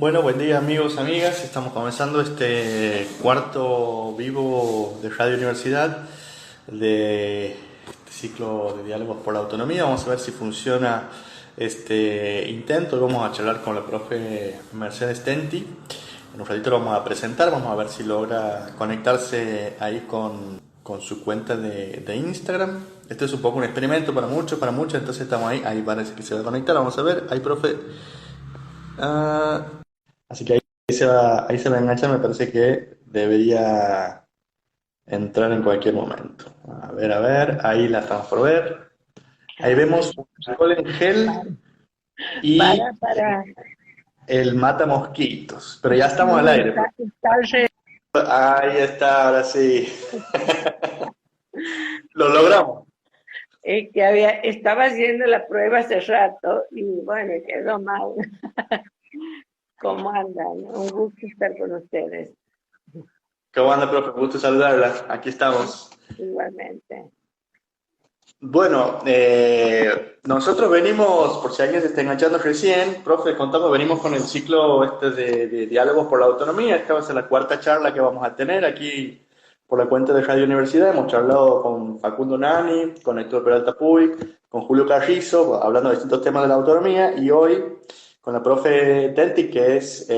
Bueno, buen día amigos, amigas. Estamos comenzando este cuarto vivo de Radio Universidad de este ciclo de diálogos por la autonomía. Vamos a ver si funciona este intento. Vamos a charlar con la profe Mercedes Tenti. En un ratito lo vamos a presentar, vamos a ver si logra conectarse ahí con su cuenta de Instagram. Este es un poco un experimento para muchos, entonces estamos ahí parece que se va a conectar, vamos a ver. Ahí, profe. Así que ahí se va a enganchar, me parece que debería entrar en cualquier momento. A ver, ahí la estamos por ver. Ahí vemos un alcohol en gel y Para. el mata mosquitos, pero ya estamos al aire. Ahí está, ahora sí. Lo logramos. Estaba haciendo la prueba hace rato y bueno, quedó mal. ¿Cómo andan? Un gusto estar con ustedes. ¿Cómo anda, profe? Gusto saludarla. Aquí estamos. Igualmente. Bueno, nosotros venimos, por si alguien se está enganchando recién, profe, contamos, venimos con el ciclo de diálogos por la autonomía. Esta va a ser la cuarta charla que vamos a tener aquí por la cuenta de Radio Universidad. Hemos charlado con Facundo Nani, con Héctor Peralta Puy, con Julio Carrizo, hablando de distintos temas de la autonomía, y hoy con la profe Tenti, que es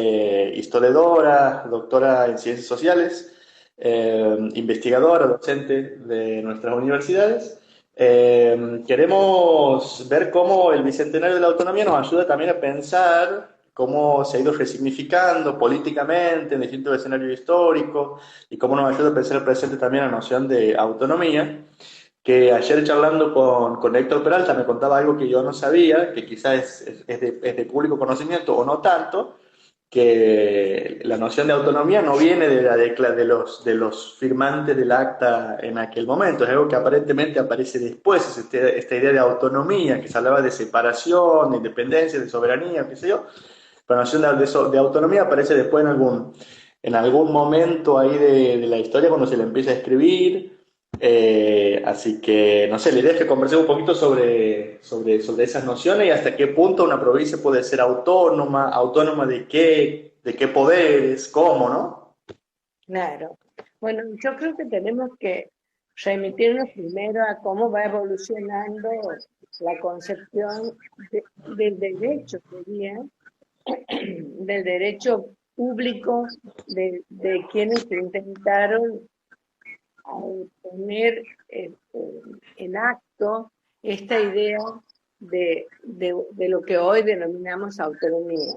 historiadora, doctora en ciencias sociales, investigadora, docente de nuestras universidades. Queremos ver cómo el Bicentenario de la Autonomía nos ayuda también a pensar cómo se ha ido resignificando políticamente en distintos escenarios históricos y cómo nos ayuda a pensar el presente también la noción de autonomía. Que ayer charlando con Héctor Peralta me contaba algo que yo no sabía, que quizás es de público conocimiento o no tanto, que la noción de autonomía no viene de los firmantes del acta en aquel momento, es algo que aparentemente aparece después, es esta idea de autonomía, que se hablaba de separación, de independencia, de soberanía, qué sé yo. La noción de autonomía aparece después en algún momento ahí de la historia cuando se le empieza a escribir. Así que, no sé, la idea es que conversemos un poquito sobre esas nociones y hasta qué punto una provincia puede ser autónoma de qué poderes, cómo, ¿no? Claro. Bueno, yo creo que tenemos que remitirnos primero a cómo va evolucionando la concepción del derecho, sería, del derecho público de quienes intentaron poner en acto esta idea de lo que hoy denominamos autonomía.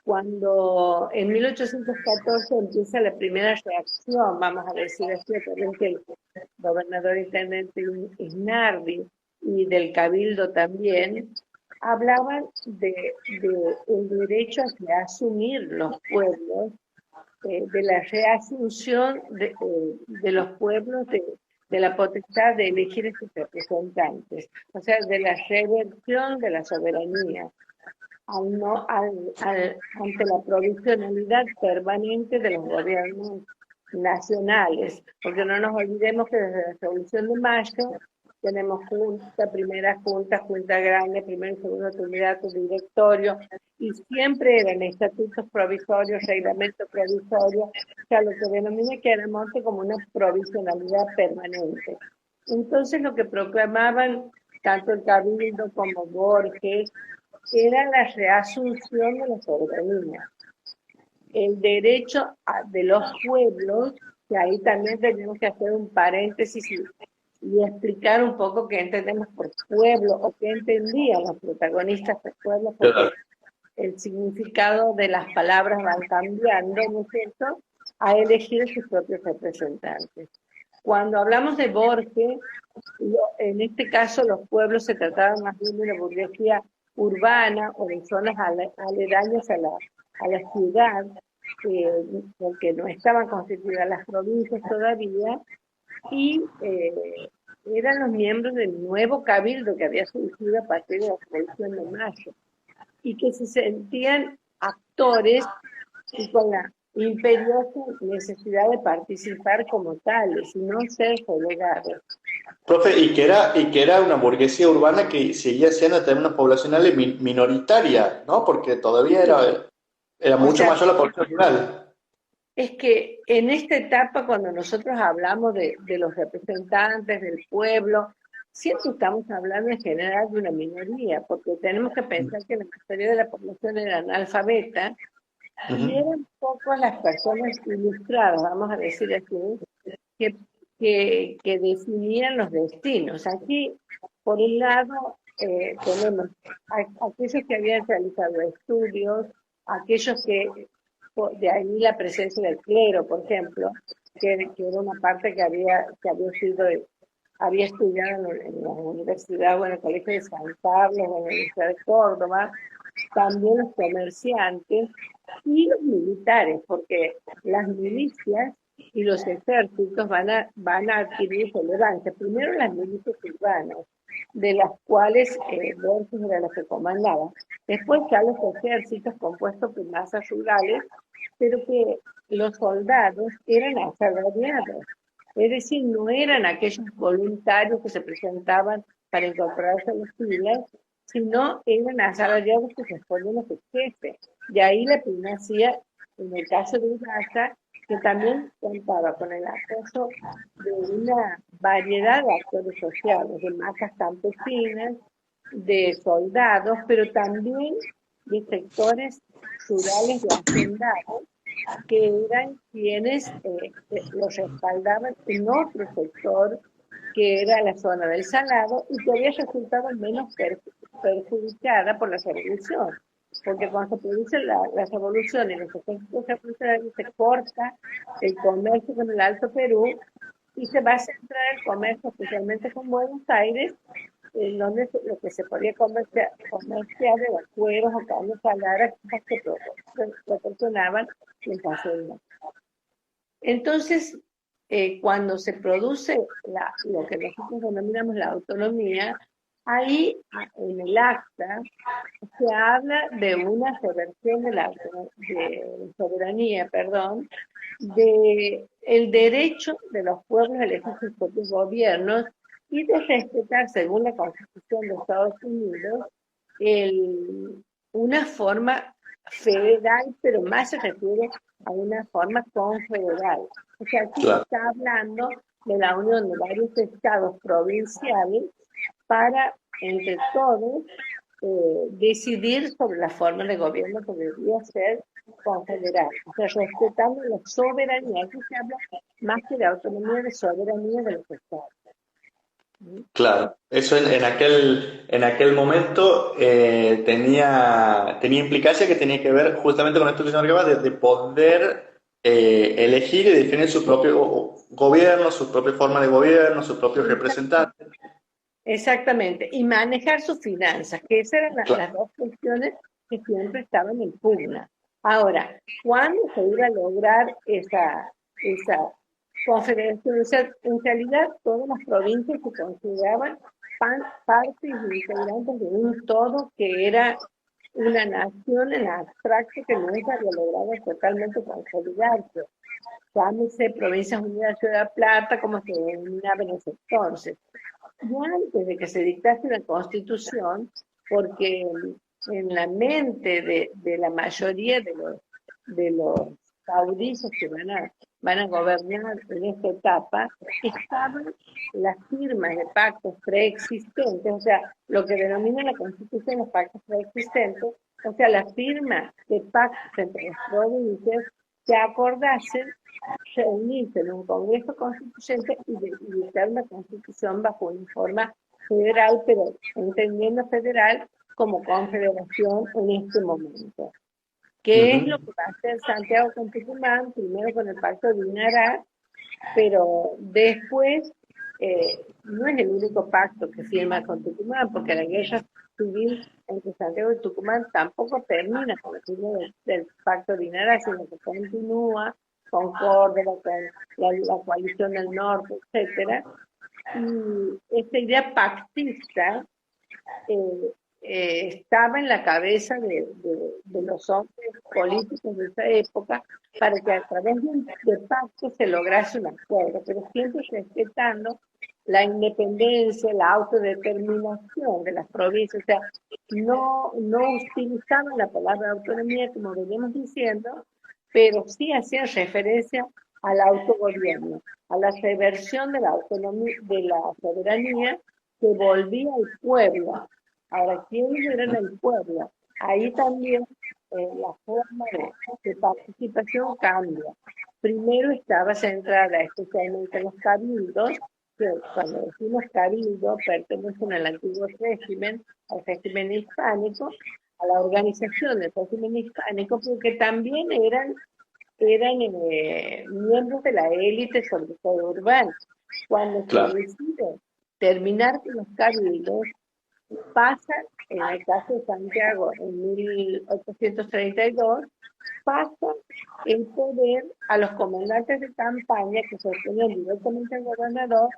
Cuando en 1814 empieza la primera reacción, vamos a decir así, a través del gobernador intendente Isnardi y del cabildo también, hablaban el derecho a reasumir los pueblos, de la reasunción de los pueblos de la potestad de elegir a sus representantes, o sea, de la reversión de la soberanía ante la provisionalidad permanente de los gobiernos nacionales, porque no nos olvidemos que desde la Revolución de Mayo tenemos primera junta grande, primero y segundo triunvirato, directorio, y siempre eran estatutos provisorios, reglamentos provisorios, o sea, lo que denomina Chiaramonte como una provisionalidad permanente. Entonces lo que proclamaban tanto el Cabildo como Borges era la reasunción de la soberanía, el derecho de los pueblos, que ahí también tenemos que hacer un paréntesis y explicar un poco qué entendemos por pueblo o qué entendían los protagonistas del pueblo, porque el significado de las palabras van cambiando, ¿no es cierto?, a elegir sus propios representantes. Cuando hablamos de Borges, en este caso los pueblos se trataban más bien de una burguesía urbana o de zonas aledañas a la ciudad, porque no estaban constituidas las provincias todavía, y eran los miembros del nuevo cabildo que había surgido a partir de la Revolución de Mayo, y que se sentían actores y con la imperiosa necesidad de participar como tales y no ser relegados. Profe, y que era una burguesía urbana que seguía siendo también una poblacional minoritaria, ¿no? Porque todavía Era O mucho sea, mayor la población rural. es que en esta etapa, cuando nosotros hablamos de los representantes del pueblo, siempre estamos hablando en general de una minoría, porque tenemos que pensar que la mayoría de la población era analfabeta y Ujú. eran pocas las personas ilustradas, vamos a decir así, que, que definían los destinos. Aquí, por un lado, tenemos aquellos que habían realizado estudios, aquellos que, de ahí la presencia del clero, por ejemplo, que era una parte que había sido, había estudiado en la universidad o en el Colegio de San Carlos o en la Universidad de Córdoba, también los comerciantes y los militares, porque las milicias y los ejércitos van a adquirir relevancia. Primero las milicias urbanas, de las cuales Borges era la que comandaba. Después ya los ejércitos compuestos por masas rurales, pero que los soldados eran asalariados. Es decir, no eran aquellos voluntarios que se presentaban para incorporarse a las filas, sino eran asalariados que se ponían a su jefe. Y ahí la primacía, en el caso de Uganda, que también contaba con el apoyo de una variedad de actores sociales, de masas campesinas, de soldados, pero también de sectores rurales de hacendados, que eran quienes los respaldaban en otro sector, que era la zona del Salado, y que había resultado menos perjudicada por la revolución. Porque cuando se produce la revolución y los efectos revolucionarios, se corta el comercio con el Alto Perú y se va a centrar el comercio, especialmente con Buenos Aires, en donde lo que se podía comerciar de los cueros o carnes saladas que proporcionaban el paseo. Entonces, cuando se produce lo que nosotros denominamos la autonomía, ahí en el acta se habla de una reversión de soberanía, perdón, de el derecho de los pueblos a elegir sus propios gobiernos y de respetar, según la Constitución de Estados Unidos, el, una forma federal, pero más se refiere a una forma confederal. O sea, aquí se Claro. está hablando de la unión de varios estados provinciales para, entre todos, decidir sobre la forma de gobierno que debería ser confederal. O sea, respetando la soberanía. Aquí se habla más que de autonomía, de soberanía de los estados. Claro, eso en aquel momento tenía implicancia que tenía que ver justamente con esto que se marcaba de poder elegir y definir su propio gobierno, su propia forma de gobierno, sus propios representantes. Exactamente, y manejar sus finanzas, que esas eran Claro, las dos cuestiones que siempre estaban en pugna. Ahora, ¿cuándo se iba a lograr esa confederación? O sea, en realidad todas las provincias se consideraban partes integrantes de un todo que era una nación en abstracto que nunca había logrado totalmente consolidarse. Llámese Provincias Unidas de Ciudad Plata, como se denominaba en ese entonces ya antes de que se dictase una constitución, porque en la mente de la mayoría de los caudillos que van a gobernar en esta etapa, estaban las firmas de pactos preexistentes, o sea, lo que denomina la constitución los pactos preexistentes, o sea, la firma de pactos entre las provincias que acordasen reunirse en un Congreso Constituyente y dictar una constitución bajo una forma federal, pero entendiendo federal como confederación en este momento. ¿Qué es lo ujú, que va a hacer Santiago con Tucumán? Primero con el Pacto de Dinará, pero después no es el único pacto que firma con Tucumán, porque la guerra civil entre Santiago y Tucumán tampoco termina con la firma del Pacto de Dinara, sino que continúa con Córdoba, con la coalición del norte, etcétera. Y esta idea pactista eh, estaba en la cabeza de los hombres políticos de esa época para que a través de pacto se lograse un acuerdo, pero siempre respetando la independencia, la autodeterminación de las provincias. O sea, no utilizaban la palabra autonomía como venimos diciendo, pero sí hacían referencia al autogobierno, a la reversión de la autonomía, de la soberanía que volvía al pueblo. Ahora, ¿quiénes eran el pueblo? Ahí también la forma de participación cambia. Primero estaba centrada especialmente en los cabildos, que cuando decimos cabildo pertenecen al antiguo régimen, al régimen hispánico, a la organización del régimen hispánico, porque también eran miembros de la élite, sobre todo urbana. Cuando se Claro. decide terminar con los cabildos, pasa, en el caso de Santiago, en 1832, pasa el poder a los comandantes de campaña que sostenían directamente al gobernador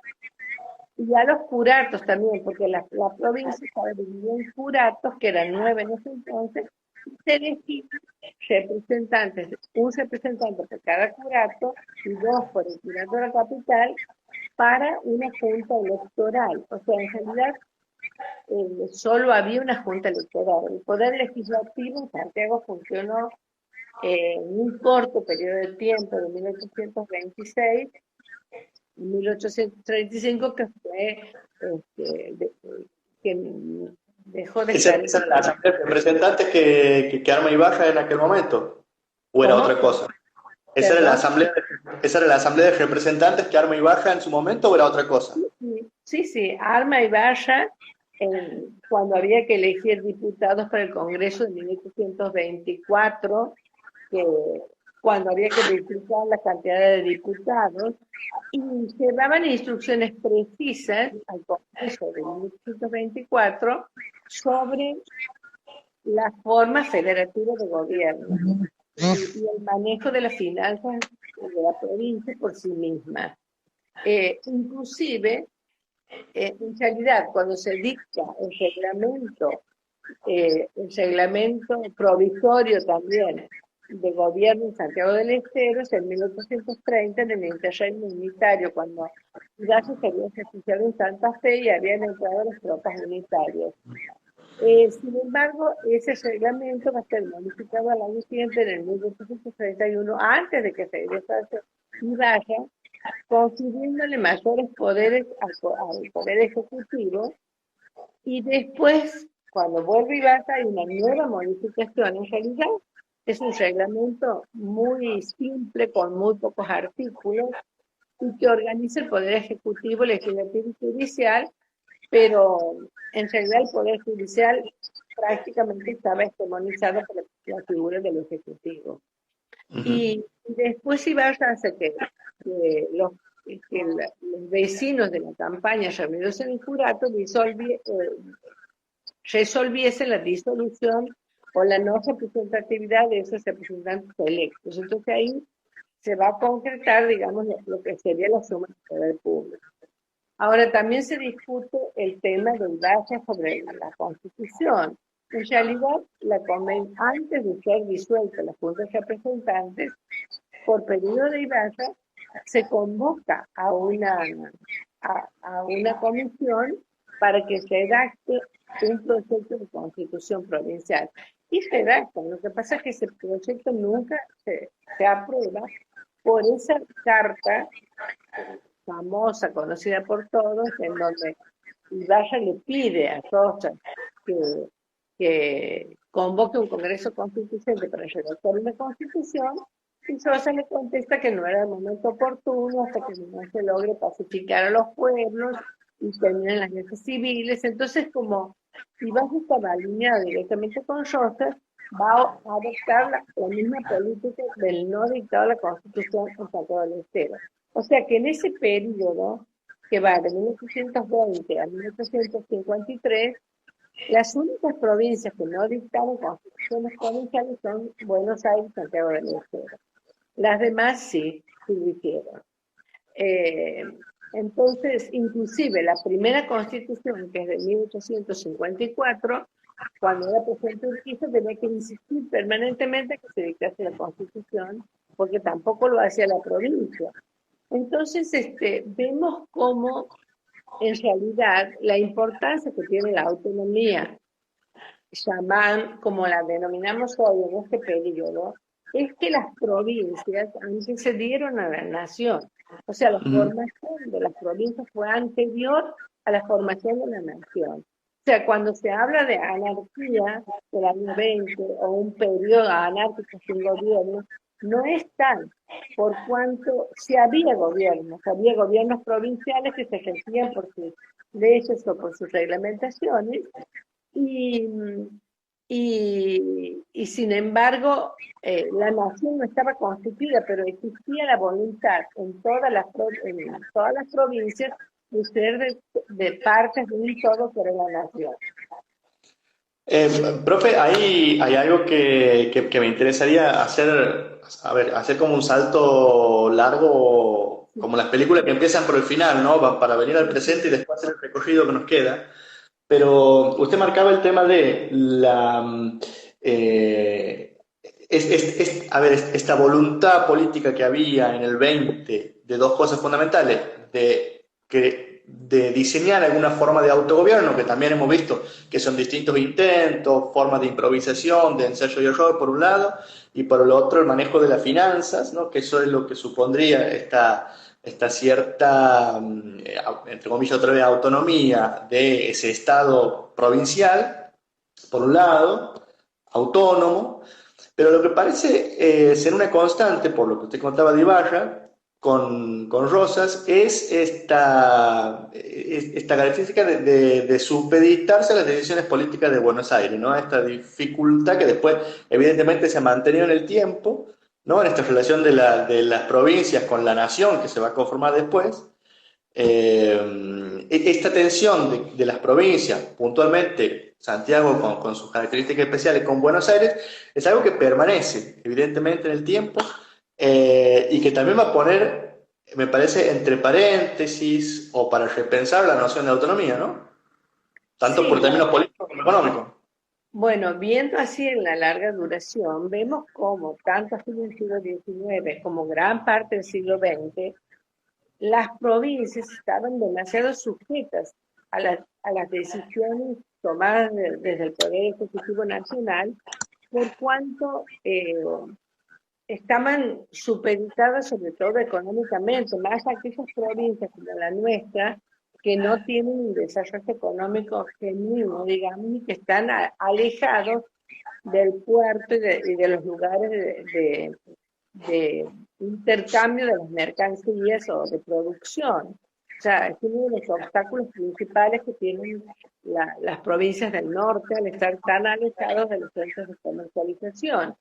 y a los curatos también, porque la provincia estaba dividida en curatos, que eran 9 en ese entonces, y se elegían representantes, un representante por cada curato y 2 por el curato de la capital, para una junta electoral. O sea, en realidad solo había una junta electoral. El poder legislativo en Santiago funcionó en un corto periodo de tiempo, de 1826 a 1835, que fue que dejó de ¿Esa, estar. esa era la asamblea de representantes que arma y baja en aquel momento? ¿O era ¿Cómo? otra cosa? ¿Esa era la Perdón. asamblea esa era la asamblea de representantes que arma y baja en su momento o era otra cosa? Sí, arma y valla cuando había que elegir diputados para el Congreso de 1824, que cuando había que duplicar la cantidad de diputados, y se daban instrucciones precisas al Congreso de 1824 sobre la forma federativa de gobierno y el manejo de las finanzas de la provincia por sí misma. Inclusive, en realidad, cuando se dicta el reglamento provisorio también de gobierno en Santiago del Estero, es en 1830, en el interreino unitario, cuando ya se había ejerciciado en Santa Fe y habían entrado las tropas unitarias. Sin embargo, ese reglamento va a ser modificado al año siguiente, en el 1831, antes de que se egresase y vaya, confiriéndole mayores poderes al Poder Ejecutivo, y después, cuando vuelve y baja, hay una nueva modificación. En realidad, es un reglamento muy simple, con muy pocos artículos, y que organiza el Poder Ejecutivo, Legislativo y Judicial, pero en realidad el Poder Judicial prácticamente estaba hegemonizado por la figura del Ejecutivo. Y después Ibarra hace que los vecinos de la campaña reunidos en el curato resolviesen la disolución o la no representatividad de esos representantes electos. Entonces ahí se va a concretar, digamos, lo que sería la suma del poder público. Ahora también se discute el tema del Ibarra sobre la Constitución. En realidad, antes de ser disuelta la Junta de Representantes, por pedido de Ibarra, se convoca a una comisión para que se redacte un proyecto de constitución provincial. Y se redacta. Lo que pasa es que ese proyecto nunca se aprueba por esa carta famosa, conocida por todos, en donde Ibarra le pide a Rocha que convoque un Congreso Constituyente para redactar una constitución, y Sosa le contesta que no era el momento oportuno hasta que no se logre pacificar a los pueblos y terminen las guerras civiles. Entonces, como Ibarra estaba alineado directamente con Rosas, va a adoptar la misma política del no dictado a la Constitución en Santiago del Estero. O sea que en ese periodo, que va de 1820 a 1853, las únicas provincias que no dictaron constituciones provinciales son Buenos Aires y Santiago del Estero. Las demás sí lo hicieron. Entonces, inclusive la primera constitución, que es de 1854, cuando era presidente Urquiza, tenía que insistir permanentemente que se dictase la constitución, porque tampoco lo hacía la provincia. Entonces, vemos cómo en realidad la importancia que tiene la autonomía, llaman, como la denominamos hoy en este periodo, es que las provincias antecedieron a la nación. O sea, la Ujú. formación de las provincias fue anterior a la formación de la nación. O sea, cuando se habla de anarquía del año 20 o un periodo anárquico sin gobierno, no es tal, por cuanto si había gobiernos provinciales que se ejercían por sus leyes o por sus reglamentaciones, y, y sin embargo, la nación no estaba constituida, pero existía la voluntad en todas las provincias de ser de partes de un todo que era la nación. Eh, Profe, hay algo que me interesaría hacer, a ver, hacer como un salto largo, como las películas que empiezan por el final, ¿no? Para venir al presente y después hacer el recorrido que nos queda. Pero usted marcaba el tema de eh, a ver, esta voluntad política que había en el 20 de dos cosas fundamentales, de diseñar alguna forma de autogobierno, que también hemos visto que son distintos intentos, formas de improvisación, de ensayo y error por un lado, y por el otro el manejo de las finanzas, ¿no? Que eso es lo que supondría esta cierta, entre comillas otra vez, autonomía de ese Estado provincial, por un lado, autónomo, pero lo que parece ser una constante, por lo que usted contaba de Ibarra, con Rosas, es esta característica de supeditarse a las decisiones políticas de Buenos Aires, ¿no? Esta dificultad que después evidentemente se ha mantenido en el tiempo, ¿no? En esta relación de las provincias con la nación que se va a conformar después, esta tensión de las provincias, puntualmente Santiago con sus características especiales, con Buenos Aires, es algo que permanece evidentemente en el tiempo y que también va a poner, me parece, entre paréntesis o para repensar la noción de autonomía, ¿no? Tanto por Sí, términos políticos como económicos. bueno, viendo así en la larga duración, vemos cómo tanto así en el siglo XIX como gran parte del siglo XX, las provincias estaban demasiado sujetas a las decisiones tomadas desde el Poder Ejecutivo Nacional, por cuanto estaban supeditadas sobre todo económicamente, más aquellas provincias como la nuestra, que no tienen un desarrollo económico genuino, digamos, y que están alejados del puerto y de los lugares de intercambio de las mercancías o de producción. O sea, es uno de los obstáculos principales que tienen las provincias del norte al estar tan alejados de los centros de comercialización.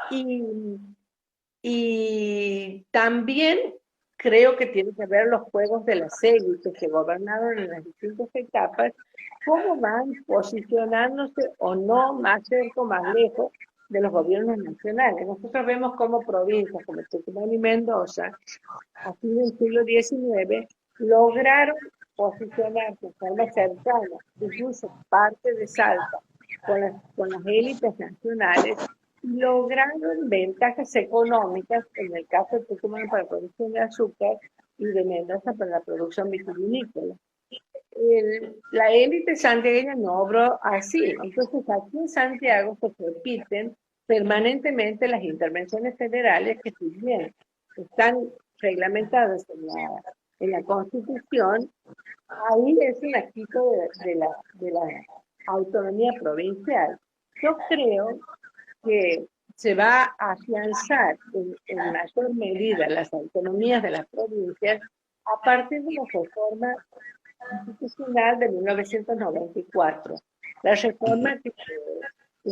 Y, y también creo que tiene que ver los juegos de las élites que gobernaron en las distintas etapas, cómo van posicionándose o no más cerca o más lejos de los gobiernos nacionales. Nosotros vemos como provincias como Tucumán y Mendoza, a fines del siglo XIX, lograron posicionarse de forma cercana, incluso parte de Salta, con las élites nacionales, y lograron ventajas económicas, en el caso de Tucumán para la producción de azúcar y de Mendoza para la producción vitivinícola. La élite santiagueña no obró así. Entonces, aquí en Santiago se repiten permanentemente las intervenciones federales que, si bien están reglamentadas en la Constitución, ahí es un activo de la autonomía provincial. Yo creo que se va a afianzar en mayor medida las autonomías de las provincias a partir de la reforma constitucional de 1994. La reforma que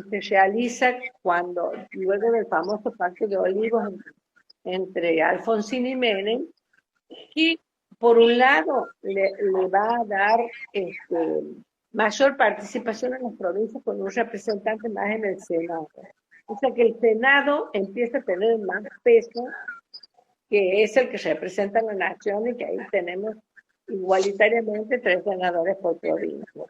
se realiza cuando, luego del famoso Pacto de Olivos entre Alfonsín y Menem, que por un lado le va a dar mayor participación en las provincias con un representante más en el Senado. O sea que el Senado empieza a tener más peso, que es el que representa a la nación, y que ahí tenemos igualitariamente 3 senadores por provincia.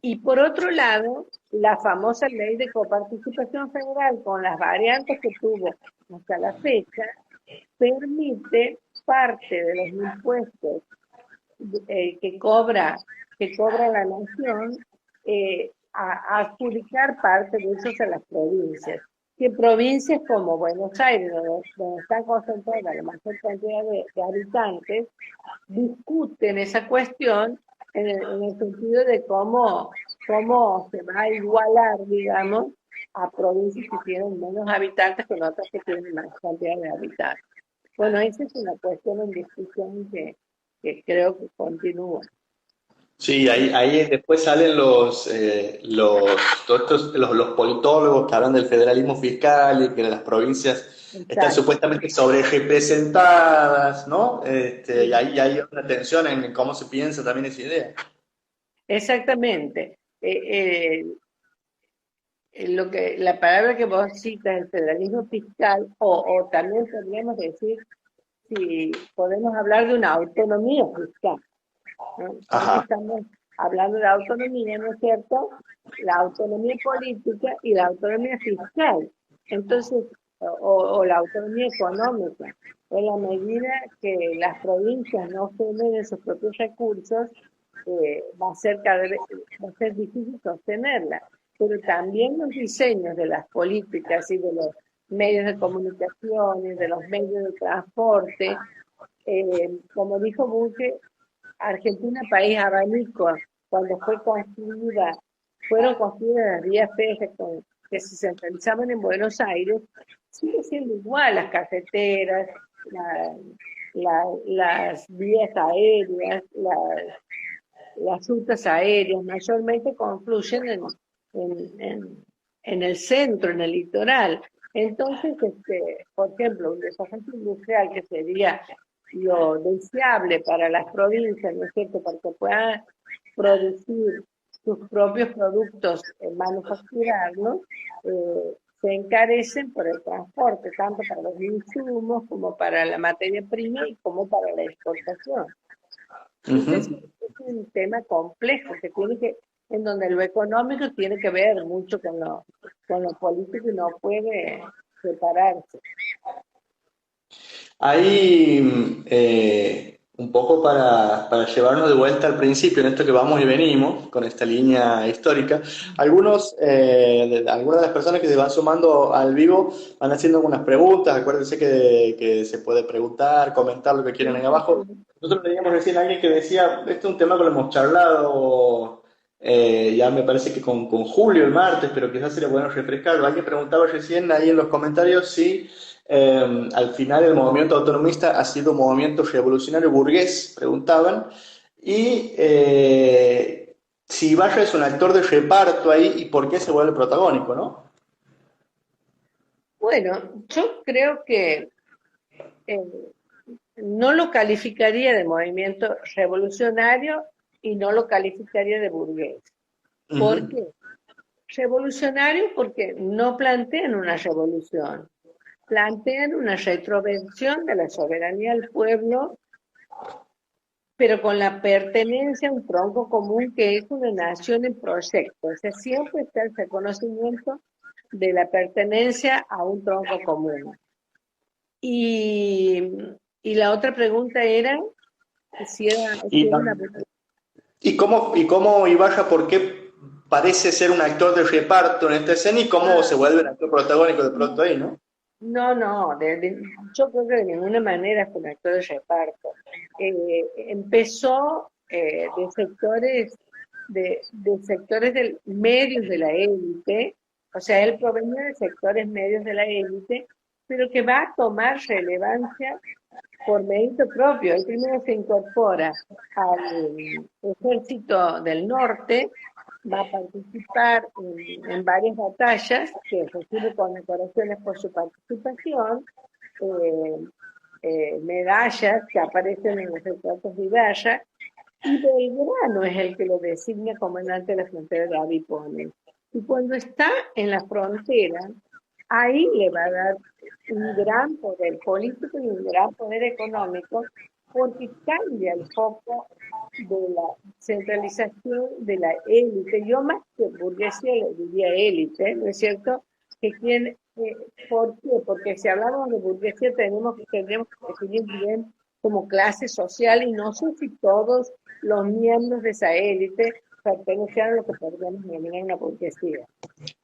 Y por otro lado, la famosa ley de coparticipación federal, con las variantes que tuvo hasta la fecha, permite parte de los impuestos que cobra, que cobra la nación, a adjudicar parte de esos a las provincias. Que provincias como Buenos Aires, donde está concentrada la mayor cantidad de habitantes, discuten esa cuestión en el sentido de cómo se va a igualar, digamos, a provincias que tienen menos habitantes con otras que tienen más cantidad de habitantes. Bueno, esa es una cuestión en discusión que creo que continúa. Sí, ahí después salen todos los politólogos que hablan del federalismo fiscal y que las provincias están Exacto. supuestamente sobre representadas, ¿no? Y Sí. ahí hay una tensión en cómo se piensa también esa idea. Exactamente. Lo que, la palabra que vos citas, el federalismo fiscal, o también podríamos decir, si podemos hablar de una autonomía fiscal, ¿no? Ya que Ajá. estamos hablando de autonomía, ¿no es cierto? La autonomía política y la autonomía fiscal. Entonces, o la autonomía económica. En la medida que las provincias no generen sus propios recursos, va a ser va a ser difícil sostenerla. Pero también los diseños de las políticas y de los medios de comunicación y de los medios de transporte, como dijo Bunge, Argentina, país abanico, cuando fueron construidas las vías férreas que se centralizaban en Buenos Aires, sigue siendo igual las carreteras, la, las vías aéreas, las rutas aéreas, mayormente confluyen en el centro, en el litoral. Entonces, por ejemplo, un desarrollo industrial que sería lo deseable para las provincias, ¿no es cierto?, para que puedan producir sus propios productos, manufacturarlos, se encarecen por el transporte, tanto para los insumos como para la materia prima y como para la exportación. Entonces, Ujú. es un tema complejo que tiene en donde lo económico tiene que ver mucho con lo político y no puede separarse. Ahí, un poco para llevarnos de vuelta al principio, en esto que vamos y venimos, con esta línea histórica, algunas de las personas que se van sumando al vivo van haciendo algunas preguntas. Acuérdense que se puede preguntar, comentar lo que Sí, quieran ahí sí, abajo. sí. Nosotros leíamos recién a alguien que decía, este es un tema que lo hemos charlado, ya me parece que con Julio el martes, pero quizás sería bueno refrescarlo. Alguien preguntaba recién ahí en los comentarios si al final el movimiento autonomista ha sido un movimiento revolucionario burgués, preguntaban, y si Ibarra es un actor de reparto ahí y por qué se vuelve protagónico, ¿no? Bueno, yo creo que eh, no lo calificaría de movimiento revolucionario y no lo calificaría de burgués. ¿Por Ujú. qué? Revolucionario porque no plantean una revolución, plantean una retroversión de la soberanía del pueblo, pero con la pertenencia a un tronco común que es una nación en proyecto. O sea, siempre está el reconocimiento de la pertenencia a un tronco común. Y, y la otra pregunta era si Y, era una... y cómo Ibarra, por qué parece ser un actor de reparto en esta escena y cómo se Ah, vuelve un actor protagónico de pronto ahí, ¿no? no, no, yo creo que de ninguna manera es un actor de reparto. Empezó de sectores medios de la élite, o sea, él provenía de sectores medios de la élite, pero que va a tomar relevancia por mérito propio. Él primero se incorpora al ejército del norte, va a participar en varias batallas, que recibe condecoraciones por su participación, eh, medallas que aparecen en los retratos de Ibarra, y Belgrano es el que lo designa comandante de la frontera de Avipones. Y cuando está en la frontera, ahí le va a dar un gran poder político y un gran poder económico, porque cambia el foco de la centralización de la élite. Yo más que burguesía le diría élite, ¿no es cierto? Que ¿por qué? Porque si hablamos de burguesía tendríamos que definir bien como clase social, y no sé si todos los miembros de esa élite pertenecían a lo que podríamos denominar una burguesía.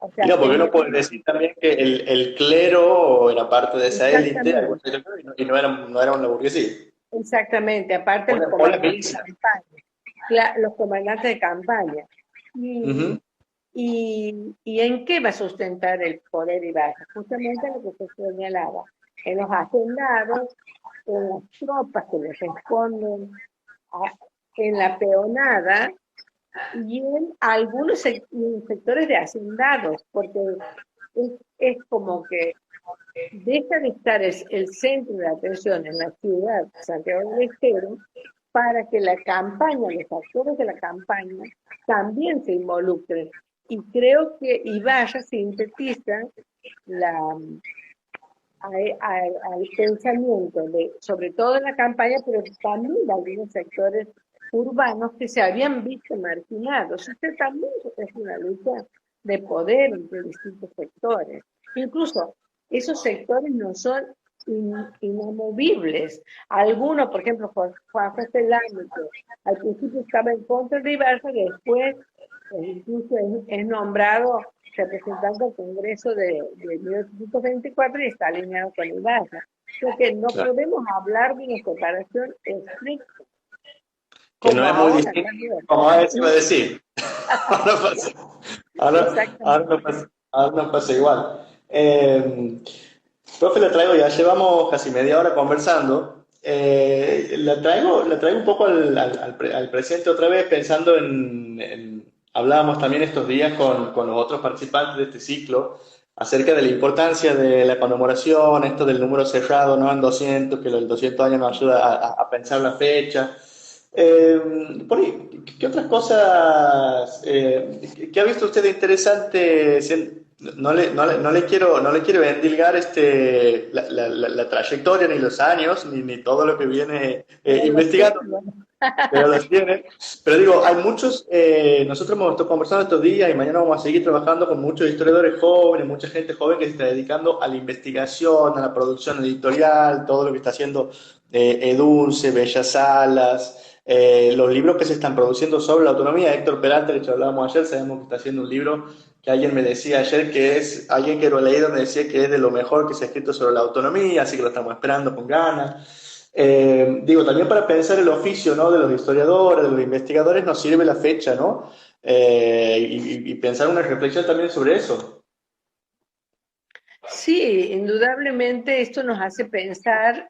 O sea, No, porque uno tenían puede decir también que el clero era parte de esa élite, exactamente, y no era una burguesía. exactamente, aparte los O la comandantes de milicia. campaña, los comandantes de campaña. Ujú. ¿Y en qué va a sustentar el poder Ibarra? Justamente en lo que se señalaba, en los hacendados, en las tropas que le responden, a- en la peonada y en algunos sectores de hacendados, porque es como que deja de estar el centro de atención en la ciudad de Santiago del Estero para que la campaña, los actores de la campaña, también se involucren. Y creo que Ibarra sintetiza la, al pensamiento de, sobre todo en la campaña, pero también de algunos sectores urbanos que se habían visto marginados. Usted también es una lucha de poder entre distintos sectores. Incluso esos sectores no son inamovibles. Algunos, por ejemplo, Juan José Lamy, que al principio estaba en contra de Ibarra, después incluso es nombrado representante del Congreso de 1824 y está alineado con Ibarra. Porque no Claro. podemos hablar de una separación estricta, Que no como es muy ahora distinto, también. como a veces iba a decir. Ahora pasa, Exactamente. ahora no pasa igual. Profe, la traigo, ya llevamos casi media hora conversando. La traigo un poco al presente otra vez, pensando hablábamos también estos días con los otros participantes de este ciclo acerca de la importancia de la conmemoración, esto del número cerrado, ¿no? En 200, que los 200 años nos ayuda a pensar la fecha. Por ahí, ¿qué otras cosas, qué ha visto usted de interesante? No le quiero endilgar la trayectoria, ni los años, ni todo lo que viene Pero lo investigando, tengo. pero los tiene. Pero digo, hay muchos, nosotros hemos estado conversando estos días y mañana vamos a seguir trabajando con muchos historiadores jóvenes, mucha gente joven que se está dedicando a la investigación, a la producción editorial, todo lo que está haciendo Edulce, Bellas Salas, los libros que se están produciendo sobre la autonomía. Héctor Peralta, que hablábamos ayer, sabemos que está haciendo un libro que alguien me decía ayer que es, alguien que lo ha leído me decía que es de lo mejor que se ha escrito sobre la autonomía, así que lo estamos esperando con ganas. Digo, también para pensar el oficio, ¿no? De los historiadores, de los investigadores, nos sirve la fecha, ¿no? Y pensar una reflexión también sobre eso. Sí, indudablemente esto nos hace pensar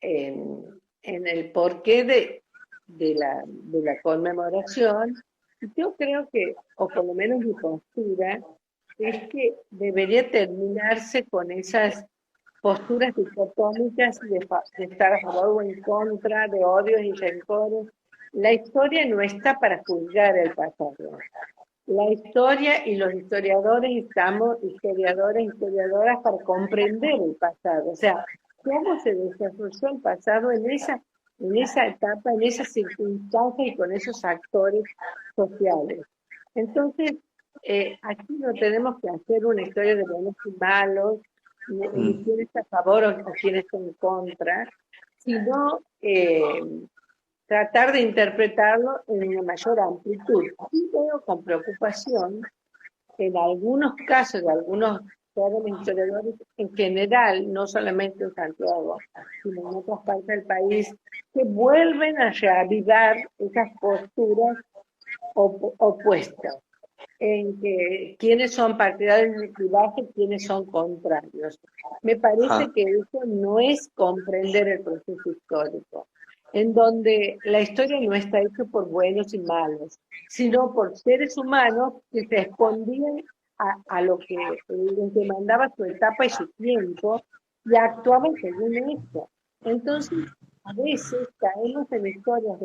en el porqué de la conmemoración. Y yo creo que, o por lo menos mi postura, es que debería terminarse con esas posturas dicotómicas de estar a favor o en contra, de odios y rencores. La historia no está para juzgar el pasado. La historia y los historiadores estamos, historiadores, historiadoras, para comprender el pasado. O sea, cómo se desarrolló el pasado en esa etapa, en esas circunstancias y con esos actores sociales. Entonces, aquí no tenemos que hacer una historia de buenos y malos, ni Mm. quién está a favor o quién está en contra, sino tratar de interpretarlo en una mayor amplitud. Y veo con preocupación que en algunos casos de algunos jóvenes historiadores en general, no solamente en Santiago, sino en otras partes del país, que vuelven a reavivar esas posturas opuestas, en que quiénes son partidarios del clivaje y quiénes son contrarios. Me parece Ajá. que eso no es comprender el proceso histórico, en donde la historia no está hecha por buenos y malos, sino por seres humanos que respondían a lo que les demandaba su etapa y su tiempo y actuaban según eso. Entonces, a veces caemos en historias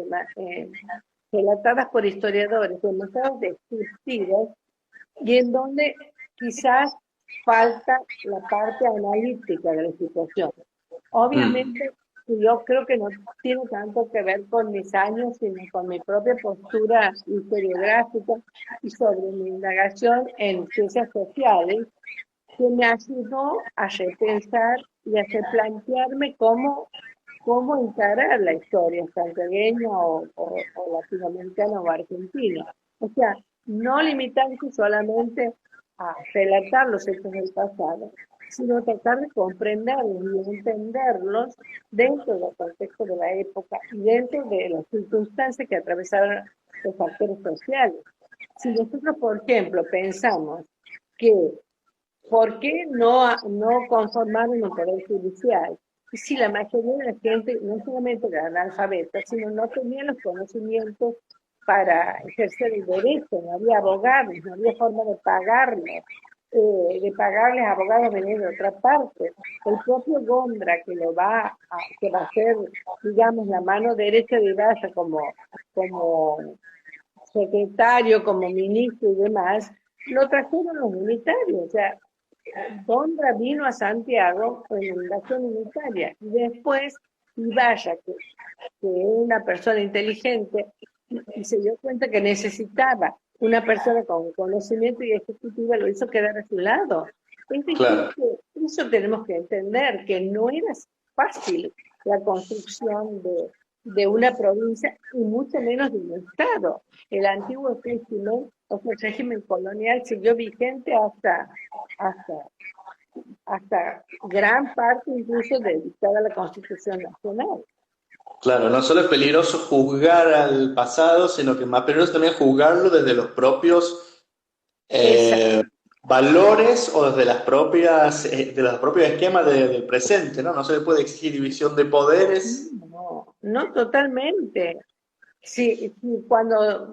relatadas por historiadores demasiado descriptivas y en donde quizás falta la parte analítica de la situación. Mm. Obviamente, yo creo que no tiene tanto que ver con mis años, sino con mi propia postura historiográfica y sobre mi indagación en ciencias sociales, que me ayudó a repensar y a replantearme cómo cómo encarar la historia santiagueña o latinoamericana o argentina. O sea, no limitarse solamente a relatar los hechos del pasado, sino tratar de comprenderlos y entenderlos dentro del contexto de la época y dentro de las circunstancias que atravesaron los factores sociales. Si nosotros, por ejemplo, pensamos que ¿por qué no conformaron un poder judicial? Y si la mayoría de la gente no solamente era analfabeta, sino no tenía los conocimientos para ejercer el derecho, no había abogados, no había forma de pagarles a abogados venir de otra parte. El propio Gondra, que va a ser, digamos, la mano derecha de Ibarra como secretario, como ministro y demás, lo trajeron los militares. O sea, Gondra vino a Santiago en la invasión unitaria y después Ibaya, que es una persona inteligente, y se dio cuenta que necesitaba una persona con conocimiento y ejecutiva, lo hizo quedar a su lado. Es decir, Claro. que eso tenemos que entender, que no era fácil la construcción de una provincia y mucho menos de un Estado. El antiguo régimen, o sea, el régimen colonial siguió vigente hasta, hasta gran parte incluso de dictada la Constitución Nacional. Claro, no solo es peligroso juzgar al pasado, sino que más peligroso también juzgarlo desde los propios Esa, eh, valores o desde las propias, de los propios esquemas del presente, ¿no? No se le puede exigir división de poderes. no, no totalmente. Si cuando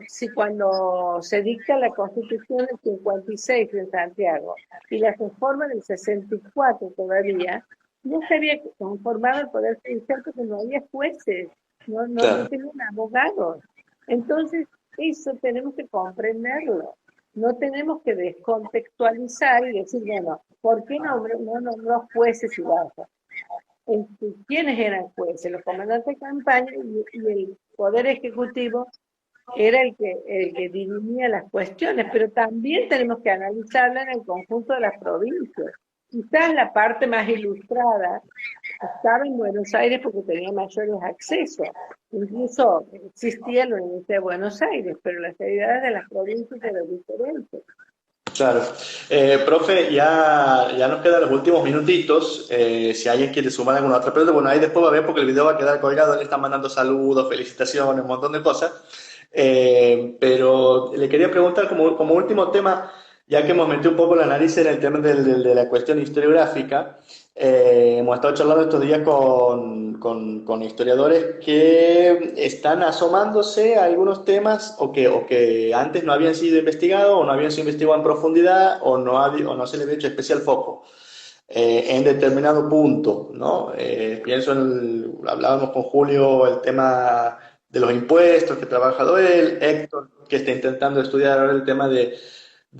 se dicta la Constitución del 56 en Santiago y la reforma del 64 todavía, no se había conformado el Poder Judicial porque no había jueces, no Claro, tenían abogados. Entonces, eso tenemos que comprenderlo. No tenemos que descontextualizar y decir, bueno, ¿por qué no nombró jueces y bajas? ¿Quiénes eran jueces? Los comandantes de campaña y el Poder Ejecutivo era el que dirimía las cuestiones, pero también tenemos que analizarla en el conjunto de las provincias. Quizás la parte más ilustrada estaba en Buenos Aires porque tenía mayores accesos. Incluso existía la Universidad de Buenos Aires, pero las realidades de las provincias eran diferentes. claro. Profe, ya nos quedan los últimos minutitos. Si alguien quiere sumar alguna otra pregunta, bueno, ahí después va a ver porque el video va a quedar colgado. Le están mandando saludos, felicitaciones, un montón de cosas. Pero le quería preguntar como último tema, ya que hemos metido un poco la nariz en el tema de la cuestión historiográfica, hemos estado charlando estos días con historiadores que están asomándose a algunos temas o que antes no habían sido investigados o no habían sido investigados en profundidad o no se le había hecho especial foco en determinado punto, ¿no? Pienso hablábamos con Julio el tema de los impuestos que ha trabajado él, Héctor que está intentando estudiar ahora el tema de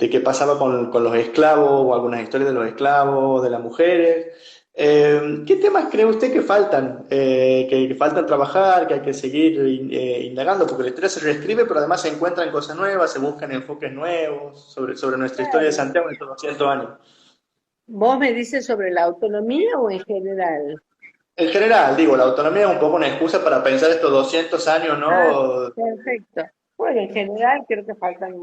qué pasaba con los esclavos o algunas historias de los esclavos, de las mujeres. ¿Qué temas cree usted que faltan? Que faltan trabajar, que hay que seguir indagando, porque la historia se reescribe, pero además se encuentran cosas nuevas, se buscan enfoques nuevos sobre nuestra historia de Claro. Santiago en estos 200 años. ¿Vos me dices sobre la autonomía o en general? En general, digo, la autonomía es un poco una excusa para pensar estos 200 años, Ah, ¿no? perfecto. Bueno, en general creo que faltan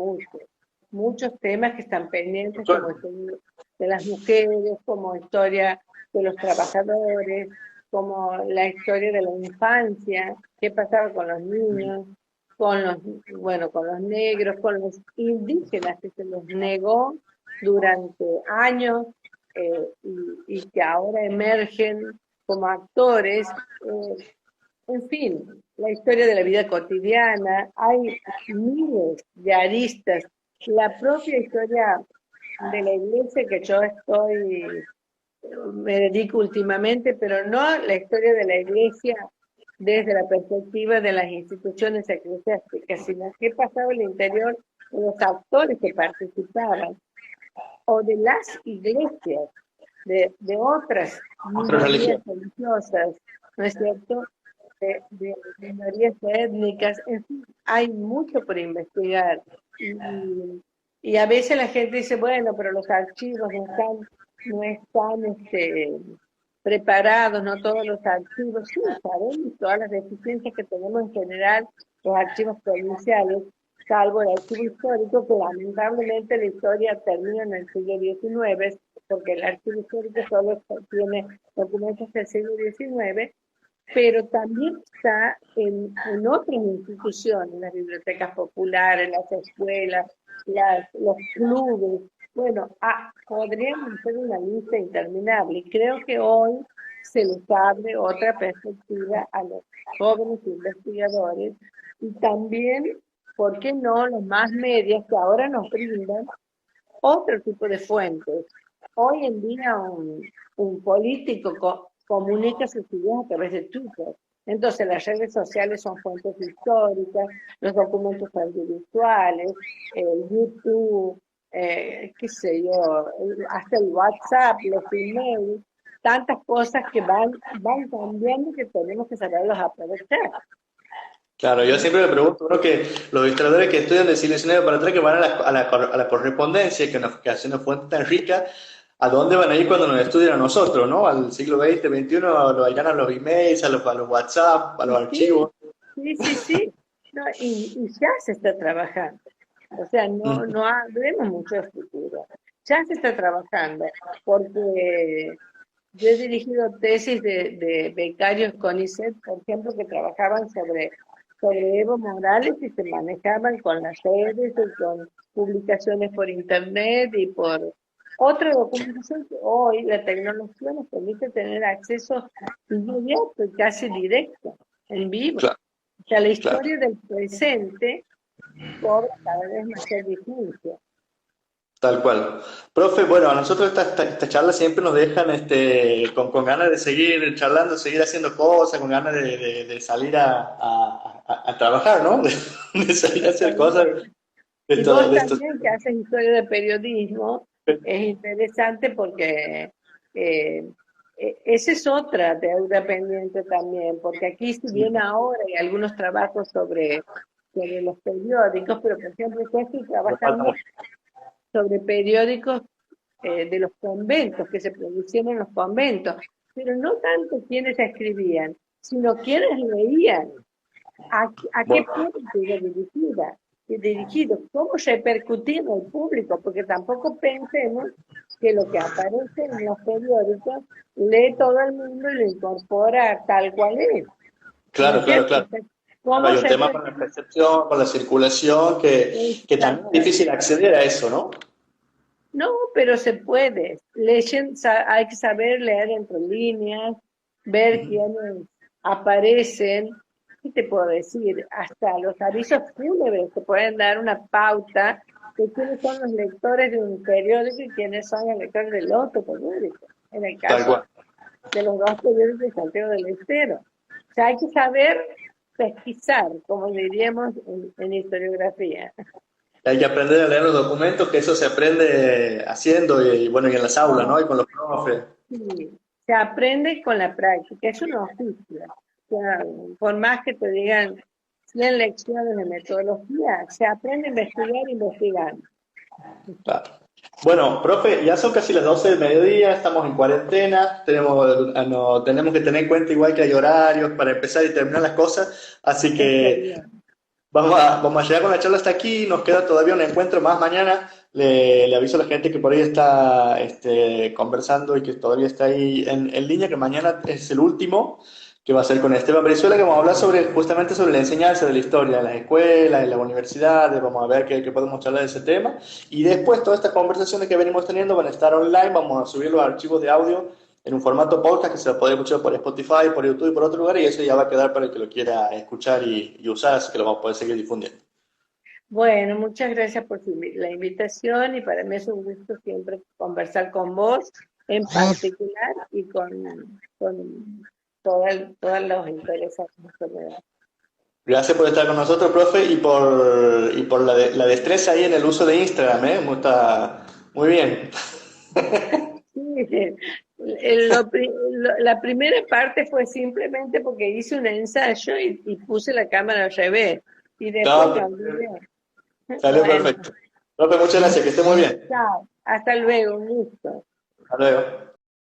muchos temas que están pendientes, como historia de las mujeres, como historia de los trabajadores, como la historia de la infancia, qué pasaba con los niños, con los negros, con los indígenas que se les negó durante años y que ahora emergen como actores. En fin, la historia de la vida cotidiana, hay miles de aristas. La propia historia de la iglesia que yo me dedico últimamente, pero no la historia de la iglesia desde la perspectiva de las instituciones eclesiásticas, sino qué pasaba en el interior de los actores que participaban, o de las iglesias, de otras Otra minorías religión. religiosas, ¿no es cierto? De minorías étnicas, en fin, hay mucho por investigar. Y a veces la gente dice, bueno, pero los archivos no están, preparados, no todos los archivos. Sí, sabemos todas las deficiencias que tenemos en general los archivos provinciales, salvo el archivo histórico, que lamentablemente la historia termina en el siglo XIX, porque el archivo histórico solo tiene documentos del siglo XIX, pero también está en otras instituciones, las bibliotecas populares, las escuelas, los clubes. Bueno, podríamos hacer una lista interminable y creo que hoy se les abre otra perspectiva a los jóvenes investigadores y también, ¿por qué no?, los más medios que ahora nos brindan otro tipo de fuentes. Hoy en día un político comunica sus ideas a través de Twitter. Entonces las redes sociales son fuentes históricas, los documentos audiovisuales, el YouTube, qué sé yo, hasta el WhatsApp, los emails, tantas cosas que van cambiando que tenemos que saberlos aprovechar. Claro, yo siempre me pregunto, uno que los historiadores que estudian de siglo XIX para atrás, que van a la correspondencia, que hace una fuente tan rica, ¿a dónde van a ir cuando nos estudian a nosotros, no? Al siglo XX, XXI, lo irán a los emails, a los WhatsApp, a los archivos. Sí. No, y ya se está trabajando. O sea, no hablemos mucho de futuro. Ya se está trabajando, porque yo he dirigido tesis de becarios CONICET, por ejemplo, que trabajaban sobre Evo Morales y se manejaban con las redes y con publicaciones por internet y por otra documentación que hoy la tecnología nos permite tener acceso inmediato y casi directo, en vivo. Claro, O sea, la historia del presente cobra cada vez más vigencia. tal cual. Profe, bueno, a nosotros esta charla siempre nos dejan con ganas de seguir charlando, seguir haciendo cosas, con ganas de salir a trabajar, ¿no? De salir a hacer cosas. Y vos también, que haces historia de periodismo, es interesante porque esa es otra deuda pendiente también, porque aquí si bien ahora hay algunos trabajos sobre los periódicos, pero por ejemplo yo estoy trabajando sobre periódicos de los conventos, que se producían en los conventos, pero no tanto quienes escribían, sino quienes leían, a qué público iba dirigido, cómo repercutía en el público, porque tampoco pensemos que lo que aparece en los periódicos lee todo el mundo y lo incorpora tal cual es. Claro. Hay un tema con la percepción, con la circulación, que también es difícil acceder a eso, ¿no? No, pero se puede. Hay que saber leer entre líneas, ver quiénes aparecen. ¿Qué te puedo decir? Hasta los avisos fúnebres te pueden dar una pauta de quiénes son los lectores de un periódico y quiénes son los lectores del otro periódico. En el caso de los dos periódicos de Santiago del Estero. O sea, hay que saber pesquisar, como diríamos en historiografía. Hay que aprender a leer los documentos, que eso se aprende haciendo y bueno, y en las aulas, ¿no? Y con los profes. Sí, se aprende con la práctica, es un oficio. O sea, por más que te digan 100 lecciones de metodología, se aprende a investigar investigando. Claro. Bueno, profe, ya son casi las 12 del mediodía, estamos en cuarentena, tenemos que tener en cuenta igual que hay horarios para empezar y terminar las cosas, así que vamos a llegar con la charla hasta aquí, nos queda todavía un encuentro más mañana, le aviso a la gente que por ahí está conversando y que todavía está ahí en línea, que mañana es el último, que va a ser con Esteban Brizuela, que vamos a hablar justamente sobre la enseñanza de la historia en las escuelas, en las universidades, vamos a ver qué podemos charlar de ese tema, y después todas estas conversaciones que venimos teniendo van a estar online, vamos a subir los archivos de audio en un formato podcast que se lo puede escuchar por Spotify, por YouTube y por otro lugar, y eso ya va a quedar para el que lo quiera escuchar y usar, así que lo vamos a poder seguir difundiendo. Bueno, muchas gracias por la invitación y para mí es un gusto siempre conversar con vos en particular y con todos los interesados. Gracias por estar con nosotros, profe, y por la destreza ahí en el uso de Instagram, ¿eh? Está muy bien. Sí, la primera parte fue simplemente porque hice un ensayo y puse la cámara al revés. Y después salió perfecto. Profe, muchas gracias, que esté muy bien. Chao, hasta luego, un gusto. Hasta luego.